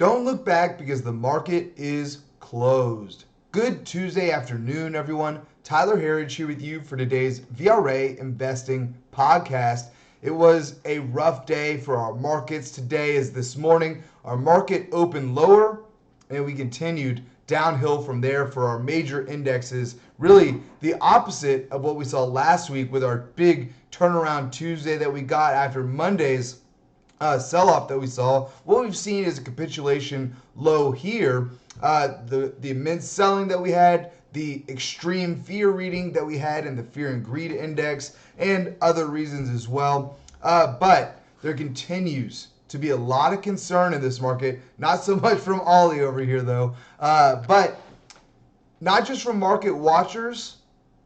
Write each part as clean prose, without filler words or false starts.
Don't look back because the market is closed. Good Tuesday afternoon, everyone. Tyler Herriage here with you for today's VRA Investing Podcast. It was a rough day for our markets today, as this morning our market opened lower and we continued downhill from there for our major indexes. Really the opposite of what we saw last week with our big turnaround Tuesday that we got after Monday's sell-off that we saw. What we've seen is a capitulation low here. The immense selling that we had, the extreme fear reading that we had in the fear and greed index, and other reasons as well. But there continues to be a lot of concern in this market. Not so much from Ollie over here, though, but not just from market watchers,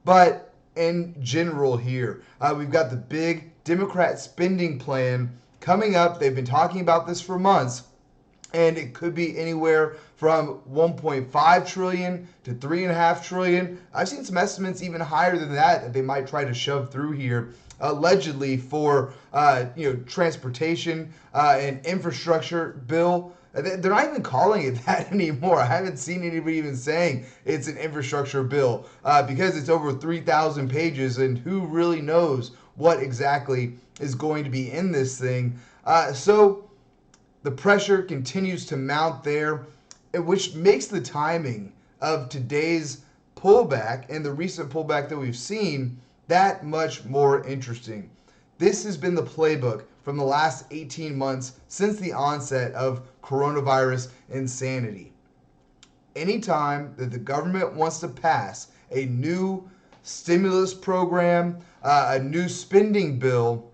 but in general here. We've got the big Democrat spending plan coming up. They've been talking about this for months, and it could be anywhere from 1.5 trillion to 3.5 trillion. I've seen some estimates even higher than that they might try to shove through here, allegedly for transportation and infrastructure bill. They're not even calling it that anymore. I haven't seen anybody even saying it's an infrastructure bill because it's over 3,000 pages, and who really knows what exactly is going to be in this thing. So the pressure continues to mount there, which makes the timing of today's pullback and the recent pullback that we've seen that much more interesting. This has been the playbook from the last 18 months since the onset of coronavirus insanity. Anytime that the government wants to pass a new stimulus program, a new spending bill,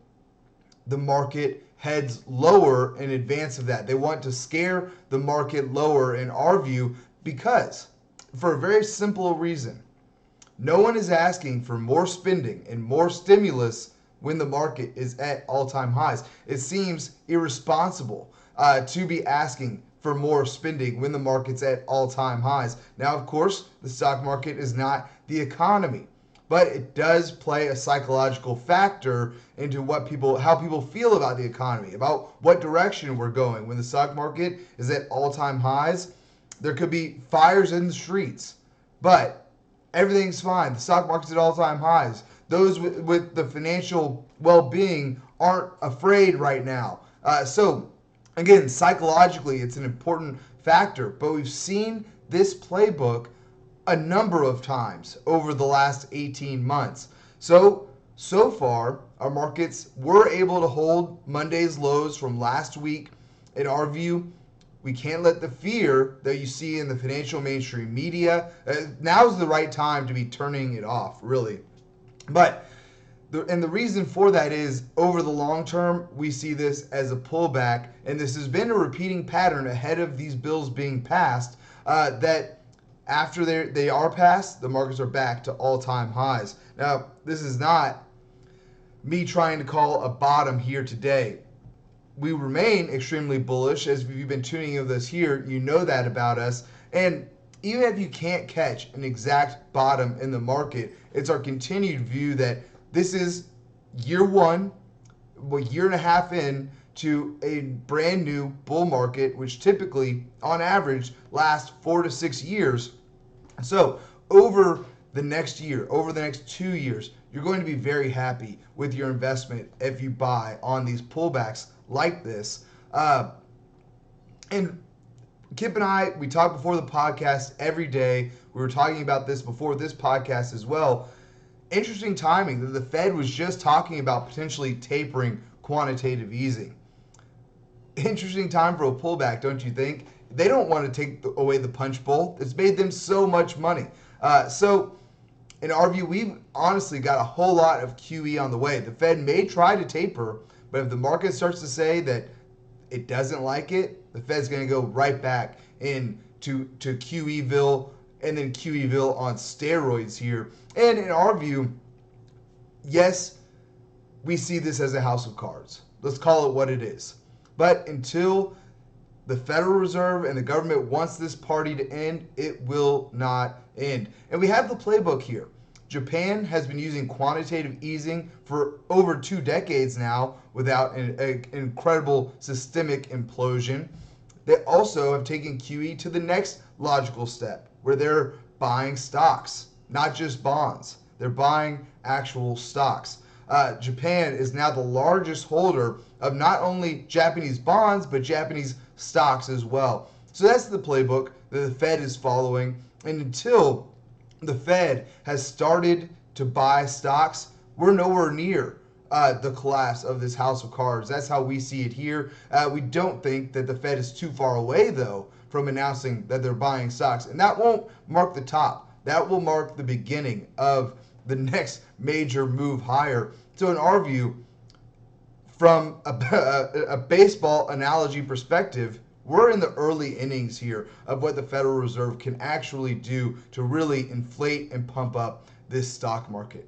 the market heads lower in advance of that. They want to scare the market lower, in our view, because for a very simple reason. No one is asking for more spending and more stimulus when the market is at all-time highs. It seems irresponsible to be asking for more spending when the market's at all-time highs. Now, of course, the stock market is not the economy, but it does play a psychological factor into how people feel about the economy, about what direction we're going. When the stock market is at all-time highs, there could be fires in the streets, but everything's fine. The stock market's at all-time highs. Those with the financial well-being aren't afraid right now. So, again, psychologically, it's an important factor, but we've seen this playbook a number of times over the last 18 months. So far, our markets were able to hold Monday's lows from last week. In our view, we can't let the fear that you see in the financial mainstream media, now's the right time to be turning it off, really. But the reason for that is, over the long term, we see this as a pullback, and this has been a repeating pattern ahead of these bills being passed, that after they are passed, the markets are back to all-time highs. Now, this is not me trying to call a bottom here today. We remain extremely bullish. As you've been tuning in with us here, you know that about us. And even if you can't catch an exact bottom in the market, it's our continued view that this is year one, year and a half in to a brand new bull market, which typically, on average, lasts 4 to 6 years. So over the next year, over the next 2 years, you're going to be very happy with your investment if you buy on these pullbacks like this. And Kip and I, we talk before the podcast every day. We were talking about this before this podcast as well. Interesting timing that the Fed was just talking about potentially tapering quantitative easing. Interesting time for a pullback, don't you think? They don't want to take away the punch bowl. It's made them so much money. So in our view, we've honestly got a whole lot of QE on the way. The Fed may try to taper, but if the market starts to say that it doesn't like it, the Fed's going to go right back into QE-ville, and then QE-ville on steroids here. And in our view, yes, we see this as a house of cards. Let's call it what it is. But until the Federal Reserve and the government wants this party to end, it will not end. And we have the playbook here. Japan has been using quantitative easing for over 2 decades now without an incredible systemic implosion. They also have taken QE to the next logical step, where they're buying stocks, not just bonds. They're buying actual stocks. Japan is now the largest holder of not only Japanese bonds, but Japanese stocks as well. So that's the playbook that the Fed is following. And until the Fed has started to buy stocks, we're nowhere near the collapse of this house of cards. That's how we see it here. We don't think that the Fed is too far away, though, from announcing that they're buying stocks. And that won't mark the top. That will mark the beginning of the next major move higher. So in our view, from a baseball analogy perspective, we're in the early innings here of what the Federal Reserve can actually do to really inflate and pump up this stock market.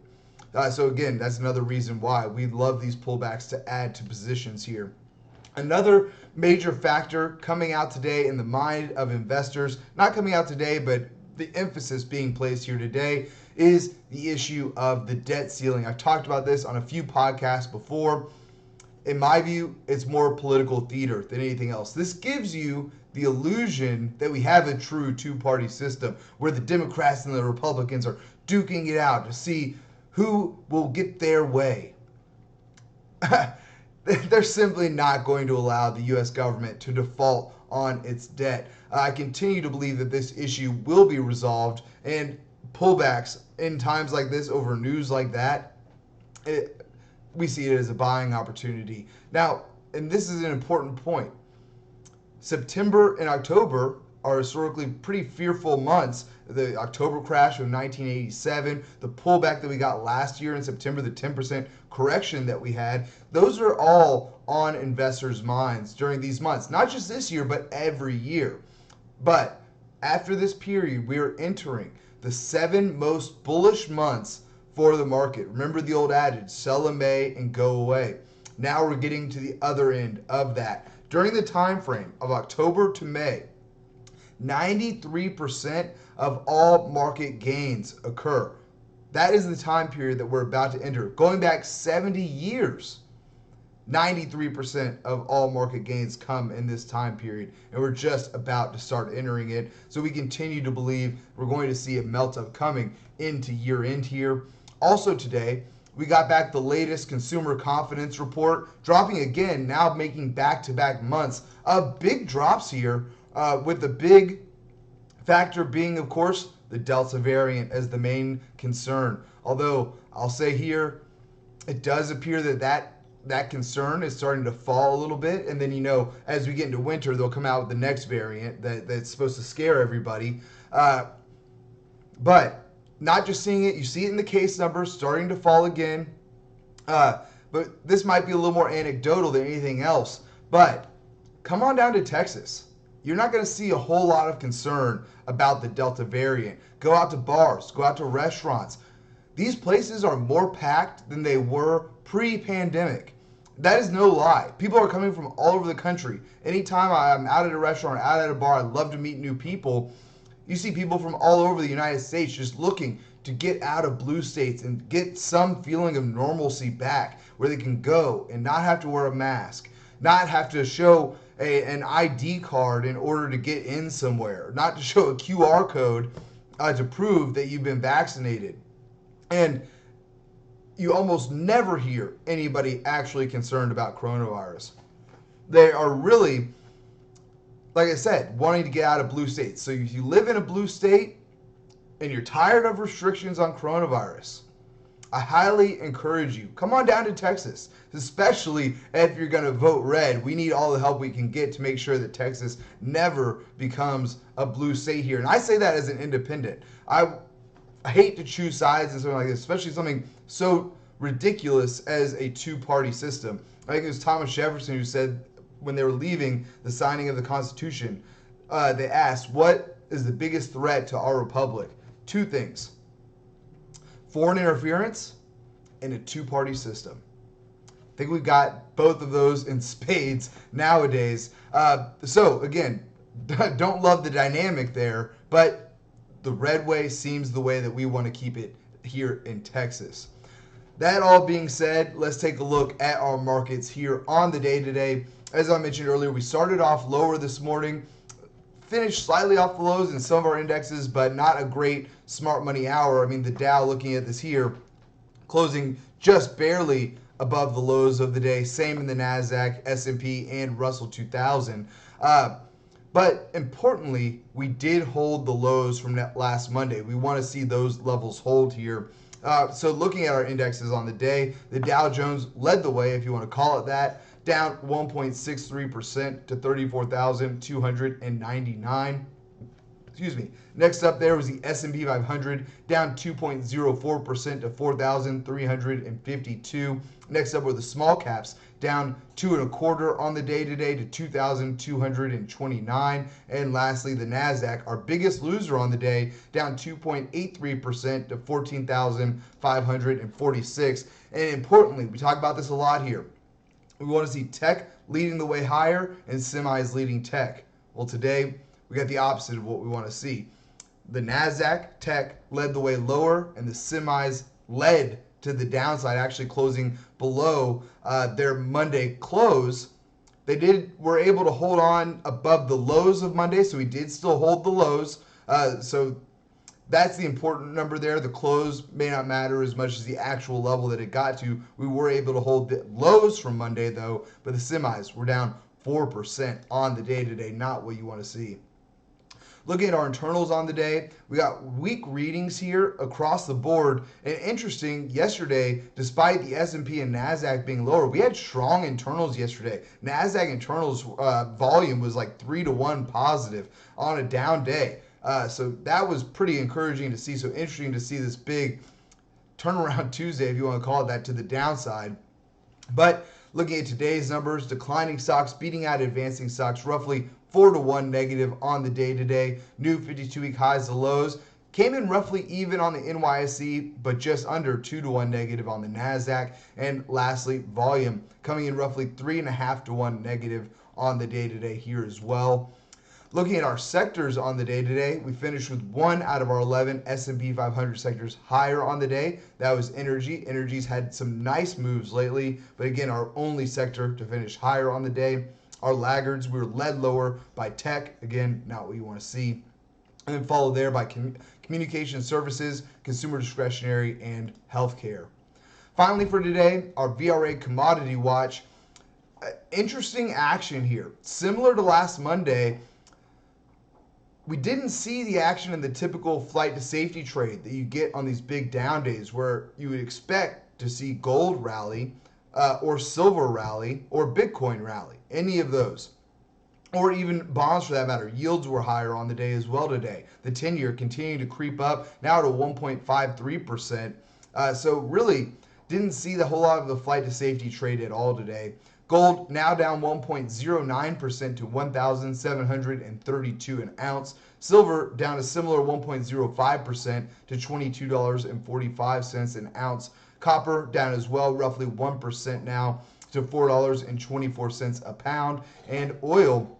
So again, that's another reason why we love these pullbacks to add to positions here. Another major factor coming out today in the mind of investors, not coming out today, but the emphasis being placed here today, is the issue of the debt ceiling. I've talked about this on a few podcasts before. In my view, it's more political theater than anything else. This gives you the illusion that we have a true two-party system where the Democrats and the Republicans are duking it out to see who will get their way. They're simply not going to allow the U.S. government to default on its debt. I continue to believe that this issue will be resolved, and pullbacks in times like this over news like that, we see it as a buying opportunity. Now, and this is an important point, September and October are historically pretty fearful months. The October crash of 1987, the pullback that we got last year in September, the 10% correction that we had, those are all on investors' minds during these months. Not just this year, but every year. But after this period, we are entering the 7 most bullish months for the market. Remember the old adage, sell in May and go away. Now we're getting to the other end of that. During the time frame of October to May, 93% of all market gains occur. That is the time period that we're about to enter. Going back 70 years, 93% of all market gains come in this time period, and we're just about to start entering it. So we continue to believe we're going to see a melt up coming into year end here. Also today, we got back the latest consumer confidence report, dropping again, now making back-to-back months of big drops here, with the big factor being, of course, the Delta variant as the main concern. Although I'll say here, it does appear that concern is starting to fall a little bit, and then, you know, as we get into winter, they'll come out with the next variant that's supposed to scare everybody. But not just seeing it, you see it in the case numbers starting to fall again. But this might be a little more anecdotal than anything else. But come on down to Texas. You're not going to see a whole lot of concern about the Delta variant. Go out to bars, go out to restaurants. These places are more packed than they were pre-pandemic. That is no lie. People are coming from all over the country. Anytime I'm out at a restaurant, out at a bar, I love to meet new people. You see people from all over the United States just looking to get out of blue states and get some feeling of normalcy back, where they can go and not have to wear a mask, not have to show an ID card in order to get in somewhere, not to show a QR code to prove that you've been vaccinated. And you almost never hear anybody actually concerned about coronavirus. They are really, like I said, wanting to get out of blue states. So if you live in a blue state and you're tired of restrictions on coronavirus, I highly encourage you, come on down to Texas, especially if you're going to vote red. We need all the help we can get to make sure that Texas never becomes a blue state here. And I say that as an independent. I hate to choose sides and something like this, especially something so ridiculous as a two-party system. I think it was Thomas Jefferson who said when they were leaving the signing of the Constitution, they asked, what is the biggest threat to our republic? 2 things. Foreign interference and a two-party system. I think we've got both of those in spades nowadays. So again, don't love the dynamic there, but the red way seems the way that we want to keep it here in Texas. That all being said, let's take a look at our markets here on the day today. as I mentioned earlier, we started off lower this morning, finished slightly off the lows in some of our indexes, but not a great smart money hour. I mean, the Dow, looking at this here, closing just barely above the lows of the day. Same in the Nasdaq, S&P, and Russell 2000. But importantly, we did hold the lows from last Monday. We want to see those levels hold here. So looking at our indexes on the day, the Dow Jones led the way, if you want to call it that, down 1.63% to 34,299. Excuse me. Next up there was the S&P 500, down 2.04% to 4,352. Next up were the small caps, down 2.25% on the day today to 2,229. And lastly, the Nasdaq, our biggest loser on the day, down 2.83% to 14,546. And importantly, we talk about this a lot here. We want to see tech leading the way higher and semis leading tech. Well, today we got the opposite of what we want to see. The Nasdaq tech led the way lower, and the semis led to the downside, actually closing below their Monday close. Were able to hold on above the lows of Monday, so we did still hold the lows. So that's the important number there. The close may not matter as much as the actual level that it got to. We were able to hold the lows from Monday, though, but the semis were down 4% on the day today. Not what you want to see. Looking at our internals on the day, we got weak readings here across the board. And interesting, yesterday, despite the S&P and Nasdaq being lower, we had strong internals yesterday. Nasdaq internals volume was like 3-to-1 positive on a down day. So that was pretty encouraging to see. So interesting to see this big turnaround Tuesday, if you want to call it that, to the downside. But looking at today's numbers, declining stocks beating out advancing stocks, roughly 4-to-1 negative on the day today. New 52-week highs to lows came in roughly even on the NYSE, but just under 2-to-1 negative on the Nasdaq. And lastly, volume coming in roughly 3.5-to-1 negative on the day today here as well. Looking at our sectors on the day today, we finished with 1 out of our 11 S&P 500 sectors higher on the day. That was energy. Energy's had some nice moves lately, but again, our only sector to finish higher on the day. Our laggards, we were led lower by tech. Again, not what you want to see. And then followed there by communication services, consumer discretionary, and healthcare. Finally for today, our VRA commodity watch. Interesting action here. Similar to last Monday, we didn't see the action in the typical flight to safety trade that you get on these big down days, where you would expect to see gold rally, or silver rally, or Bitcoin rally, any of those. Or even bonds for that matter. Yields were higher on the day as well today. The 10-year continued to creep up, now to 1.53%. So really didn't see the whole lot of the flight to safety trade at all today. Gold now down 1.09% to $1,732 an ounce. Silver down a similar 1.05% to $22.45 an ounce. Copper down as well, roughly 1% now to $4.24 a pound. And oil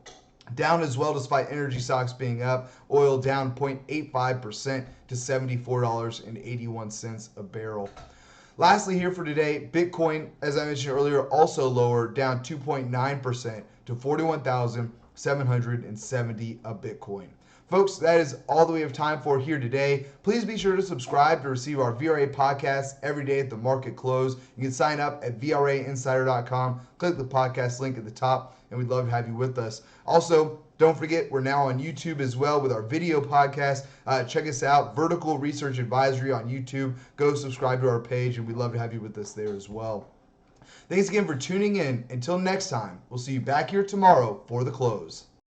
down as well, despite energy stocks being up. Oil down 0.85% to $74.81 a barrel. Lastly here for today, Bitcoin, as I mentioned earlier, also lower, down 2.9% to $41,770 a Bitcoin. Folks, that is all that we have time for here today. Please be sure to subscribe to receive our VRA podcast every day at the market close. You can sign up at VRAinsider.com. Click the podcast link at the top, and we'd love to have you with us. Also, don't forget, we're now on YouTube as well with our video podcast. Check us out, Vertical Research Advisory on YouTube. Go subscribe to our page, and we'd love to have you with us there as well. Thanks again for tuning in. Until next time, we'll see you back here tomorrow for the close.